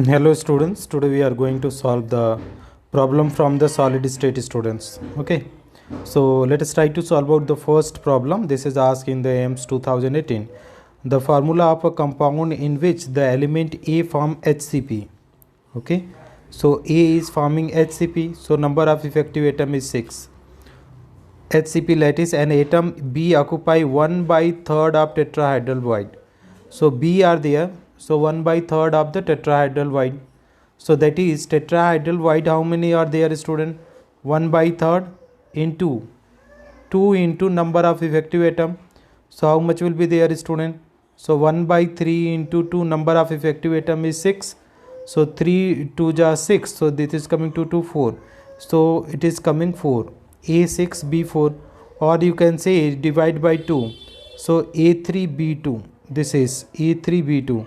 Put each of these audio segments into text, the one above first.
Hello students, today we are going to solve the problem from the solid state students. Okay, so let us try to solve out the first problem. This is asked in the AIMS 2018. The formula of a compound in which the element A form HCP. Okay, so A is forming HCP, so number of effective atom is 6. HCP lattice and atom B occupy 1/3 of tetrahedral void. So B are there. So 1/3 of the tetrahedral void. So that is tetrahedral void. How many are there, student? 1/3 into 2 into number of effective atom. So how much will be there, student? So 1/3 into 2 number of effective atom is 6. So 3 2 ja 6. So this is coming to 4. So it is coming 4. A6 B4, or you can say divide by 2. So A3 B2. This is A3 B2.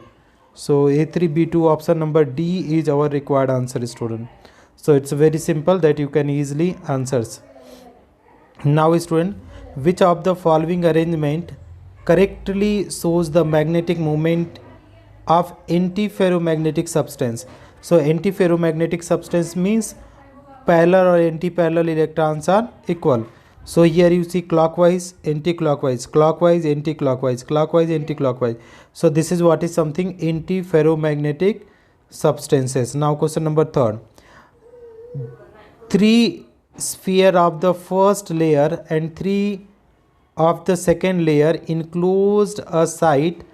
So A3 B2 option number D is our required answer, student. So it's very simple that you can easily answers. Now student, which of the following arrangement correctly shows the magnetic moment of antiferromagnetic substance? So antiferromagnetic substance means parallel or anti-parallel electrons are equal. So here you see clockwise, anti-clockwise, clockwise, anti-clockwise, clockwise, anti-clockwise. So this is what is something antiferromagnetic substances. Now question number 3. 3 sphere of the first layer and 3 of the second layer enclosed a site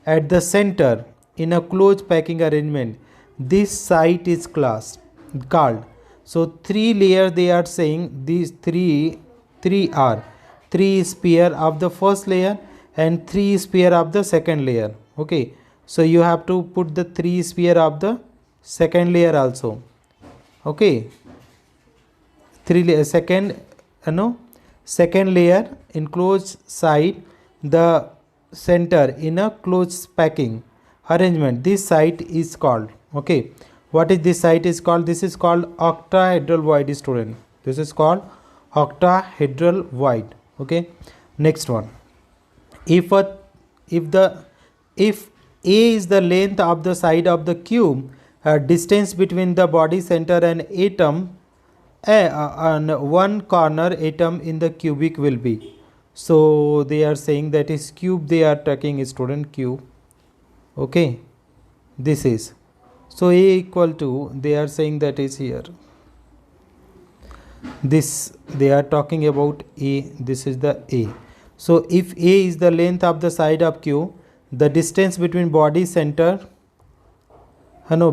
at the center in a closed packing arrangement. This site is called. So 3 layers they are saying, these three are 3 sphere of the first layer and 3 sphere of the second layer. Okay, so you have to put the 3 sphere of the second layer also. Okay, 3 layer second layer enclosed site, the center in a closed packing arrangement. This site is called. Okay, what is this site is called? This is called octahedral void, student. This is called octahedral void. Okay, next one. If A is the length of the side of the cube, distance between the body center and atom and one corner atom in the cubic will be. So they are saying that is cube, they are taking student cube. Okay, this is, so A equal to, they are saying that is here, this they are talking about A, this is the A. So if A is the length of the side of Q, the distance between body center,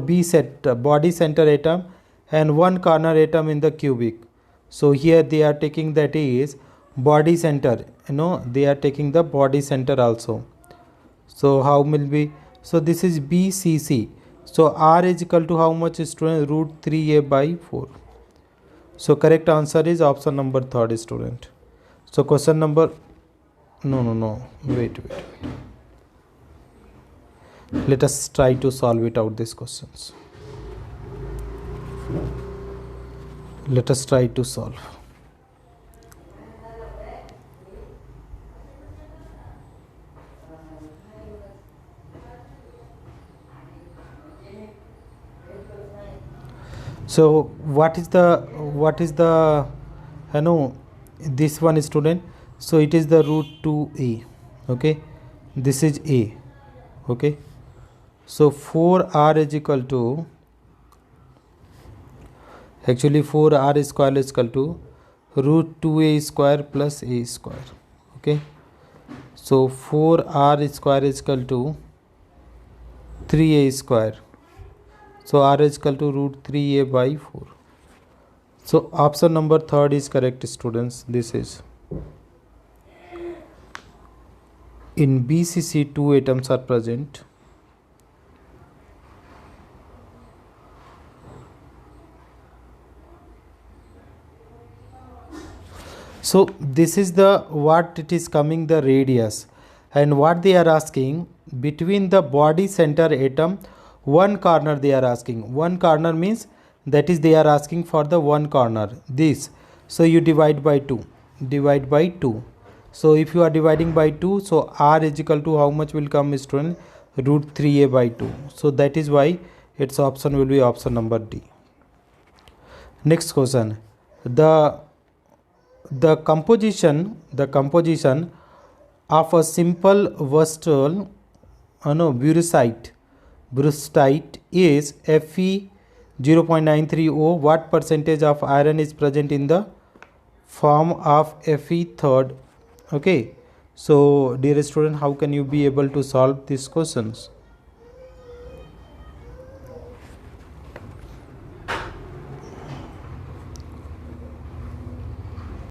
B set body center atom and one corner atom in the cubic. So here they are taking that is body center, they are taking the body center also. So how will be, so this is BCC. So R is equal to how much, student? Root 3A by 4. So correct answer is option number 3, student. So question number, no, wait. Let us try to solve it out, these questions. Let us try to solve. So what is the this one, student? So it is the root 2A. Okay, this is A. Okay, so 4R is equal to, actually 4R square is equal to root 2A square plus A square. Okay, so 4R square is equal to 3A square. So R is equal to root 3A by 4. So option number 3 is correct, students. This is, in BCC 2 atoms are present. So this is the, what it is coming, the radius, and what they are asking, between the body center atom, one corner they are asking. One corner means, that is they are asking for the one corner, this. So you divide by 2. So if you are dividing by 2, so R is equal to how much will come, student? Root 3A by 2. So that is why its option will be option number D. Next question. The composition of a simple versatile burusite is Fe 0.930. What percentage of iron is present in the form of Fe third? Okay, so dear student, how can you be able to solve these questions?